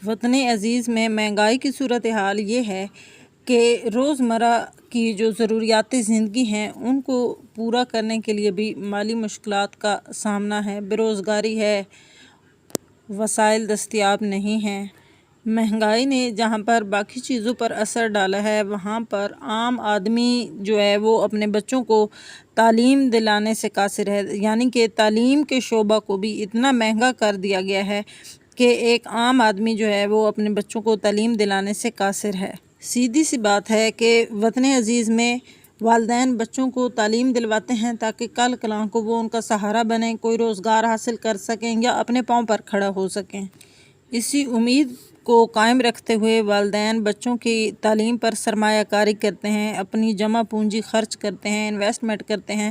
وطن عزیز میں مہنگائی کی صورتحال یہ ہے کہ روزمرہ کی جو ضروریات زندگی ہیں ان کو پورا کرنے کے لیے بھی مالی مشکلات کا سامنا ہے۔ بے روزگاری ہے، وسائل دستیاب نہیں ہیں۔ مہنگائی نے جہاں پر باقی چیزوں پر اثر ڈالا ہے وہاں پر عام آدمی جو ہے وہ اپنے بچوں کو تعلیم دلانے سے قاصر ہے، یعنی کہ تعلیم کے شعبہ کو بھی اتنا مہنگا کر دیا گیا ہے کہ ایک عام آدمی جو ہے وہ اپنے بچوں کو تعلیم دلانے سے قاصر ہے۔ سیدھی سی بات ہے کہ وطن عزیز میں والدین بچوں کو تعلیم دلواتے ہیں تاکہ کل کلاں کو وہ ان کا سہارا بنیں، کوئی روزگار حاصل کر سکیں یا اپنے پاؤں پر کھڑا ہو سکیں۔ اسی امید کو قائم رکھتے ہوئے والدین بچوں کی تعلیم پر سرمایہ کاری کرتے ہیں، اپنی جمع پونجی خرچ کرتے ہیں، انویسٹمنٹ کرتے ہیں،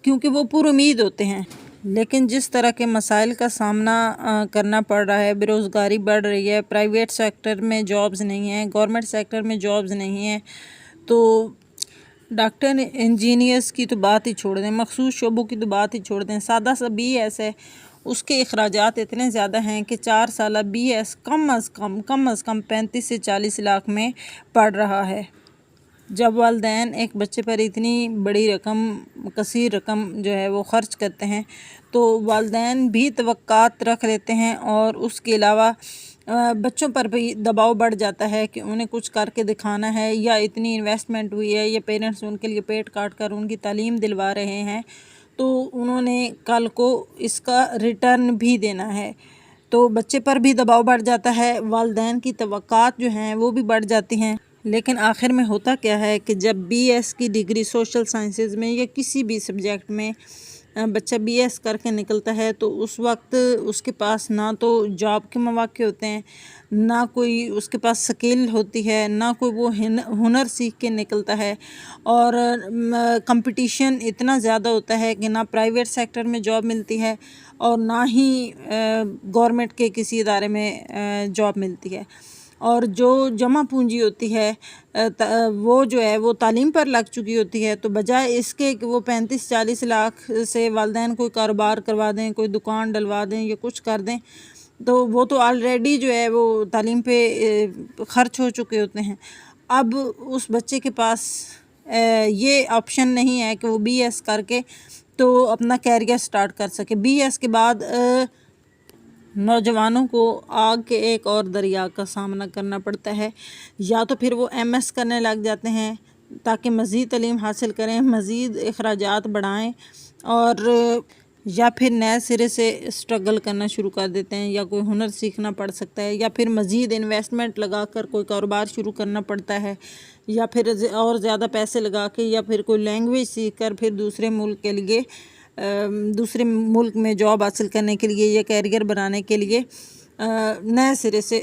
کیونکہ وہ پر امید ہوتے ہیں۔ لیکن جس طرح کے مسائل کا سامنا کرنا پڑ رہا ہے، بے روزگاری بڑھ رہی ہے، پرائیویٹ سیکٹر میں جابز نہیں ہیں، گورنمنٹ سیکٹر میں جابز نہیں ہیں، تو ڈاکٹر انجینئرز کی تو بات ہی چھوڑ دیں، مخصوص شعبوں کی تو بات ہی چھوڑ دیں، سادہ سا بی ایس ہے، اس کے اخراجات اتنے زیادہ ہیں کہ 4 سالہ بی ایس کم از کم 35 سے 40 لاکھ میں پڑ رہا ہے۔ جب والدین ایک بچے پر اتنی بڑی رقم، کثیر رقم جو ہے وہ خرچ کرتے ہیں تو والدین بھی توقعات رکھ لیتے ہیں، اور اس کے علاوہ بچوں پر بھی دباؤ بڑھ جاتا ہے کہ انہیں کچھ کر کے دکھانا ہے، یا اتنی انویسٹمنٹ ہوئی ہے، یا پیرنٹس ان کے لیے پیٹ کاٹ کر ان کی تعلیم دلوا رہے ہیں تو انہوں نے کل کو اس کا ریٹرن بھی دینا ہے، تو بچے پر بھی دباؤ بڑھ جاتا ہے، والدین کی توقعات جو ہیں وہ بھی بڑھ جاتی ہیں۔ لیکن آخر میں ہوتا کیا ہے کہ جب بی ایس کی ڈگری سوشل سائنسز میں یا کسی بھی سبجیکٹ میں بچہ بی ایس کر کے نکلتا ہے تو اس وقت اس کے پاس نہ تو جاب کے مواقع ہوتے ہیں، نہ کوئی اس کے پاس سکل ہوتی ہے، نہ کوئی وہ ہنر سیکھ کے نکلتا ہے، اور کمپٹیشن اتنا زیادہ ہوتا ہے کہ نہ پرائیویٹ سیکٹر میں جاب ملتی ہے اور نہ ہی گورنمنٹ کے کسی ادارے میں جاب ملتی ہے، اور جو جمع پونجی ہوتی ہے وہ جو ہے وہ تعلیم پر لگ چکی ہوتی ہے، تو بجائے اس کے کہ وہ 35-40 لاکھ سے والدین کوئی کاروبار کروا دیں، کوئی دکان ڈلوا دیں یا کچھ کر دیں، تو وہ تو آلریڈی جو ہے وہ تعلیم پہ خرچ ہو چکے ہوتے ہیں۔ اب اس بچے کے پاس یہ آپشن نہیں ہے کہ وہ بی ایس کر کے تو اپنا کیریئر سٹارٹ کر سکے۔ بی ایس کے بعد نوجوانوں کو آگ کے ایک اور دریا کا سامنا کرنا پڑتا ہے، یا تو پھر وہ ایم ایس کرنے لگ جاتے ہیں تاکہ مزید تعلیم حاصل کریں، مزید اخراجات بڑھائیں، اور یا پھر نئے سرے سے اسٹرگل کرنا شروع کر دیتے ہیں، یا کوئی ہنر سیکھنا پڑ سکتا ہے، یا پھر مزید انویسٹمنٹ لگا کر کوئی کاروبار شروع کرنا پڑتا ہے، یا پھر اور زیادہ پیسے لگا کے، یا پھر کوئی لینگویج سیکھ کر پھر دوسرے ملک میں جاب حاصل کرنے کے لیے یا کیریئر بنانے کے لیے نئے سرے سے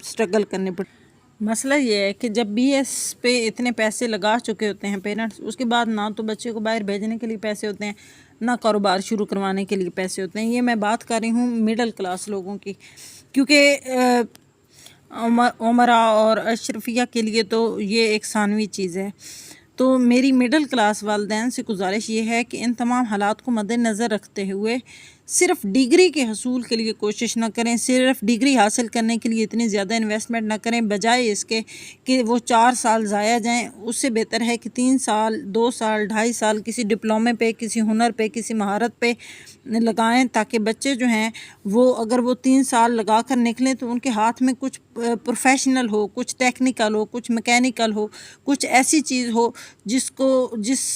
اسٹرگل کرنے پڑتے ہیں۔ مسئلہ یہ ہے کہ جب بی ایس پہ اتنے پیسے لگا چکے ہوتے ہیں پیرنٹس، اس کے بعد نہ تو بچے کو باہر بھیجنے کے لیے پیسے ہوتے ہیں، نہ کاروبار شروع کروانے کے لیے پیسے ہوتے ہیں۔ یہ میں بات کر رہی ہوں مڈل کلاس لوگوں کی، کیونکہ عمرہ اور اشرفیہ کے لیے تو یہ ایک ثانوی چیز ہے۔ تو میری مڈل کلاس والدین سے گزارش یہ ہے کہ ان تمام حالات کو مد نظر رکھتے ہوئے صرف ڈگری کے حصول کے لیے کوشش نہ کریں، صرف ڈگری حاصل کرنے کے لیے اتنی زیادہ انویسٹمنٹ نہ کریں، بجائے اس کے کہ وہ 4 سال ضائع جائیں، اس سے بہتر ہے کہ 3 سال، 2 سال، 2.5 سال کسی ڈپلومے پہ، کسی ہنر پہ، کسی مہارت پہ لگائیں، تاکہ بچے جو ہیں وہ اگر وہ 3 سال لگا کر نکلیں تو ان کے ہاتھ میں کچھ پروفیشنل ہو، کچھ ٹیکنیکل ہو، کچھ میکینیکل ہو، کچھ ایسی چیز ہو جس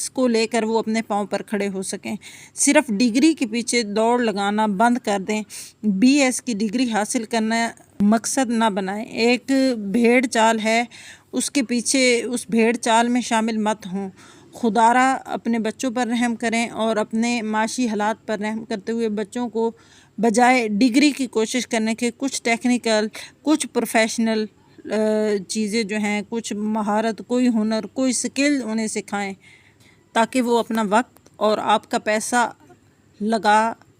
کو لے کر وہ اپنے پاؤں پر کھڑے ہو سکیں۔ صرف ڈگری کے پیچھے دوڑ لگانا بند کر دیں، بی ایس کی ڈگری حاصل کرنا مقصد نہ بنائیں۔ ایک بھیڑ چال ہے، اس کے پیچھے اس بھیڑ چال میں شامل مت ہوں۔ خدا را اپنے بچوں پر رحم کریں، اور اپنے معاشی حالات پر رحم کرتے ہوئے بچوں کو بجائے ڈگری کی کوشش کرنے کے کچھ ٹیکنیکل، کچھ پروفیشنل چیزیں جو ہیں، کچھ مہارت، کوئی ہنر، کوئی سکل انہیں سکھائیں، تاکہ وہ اپنا وقت اور آپ کا پیسہ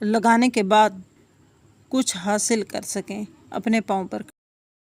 لگانے کے بعد کچھ حاصل کر سکیں، اپنے پاؤں پر۔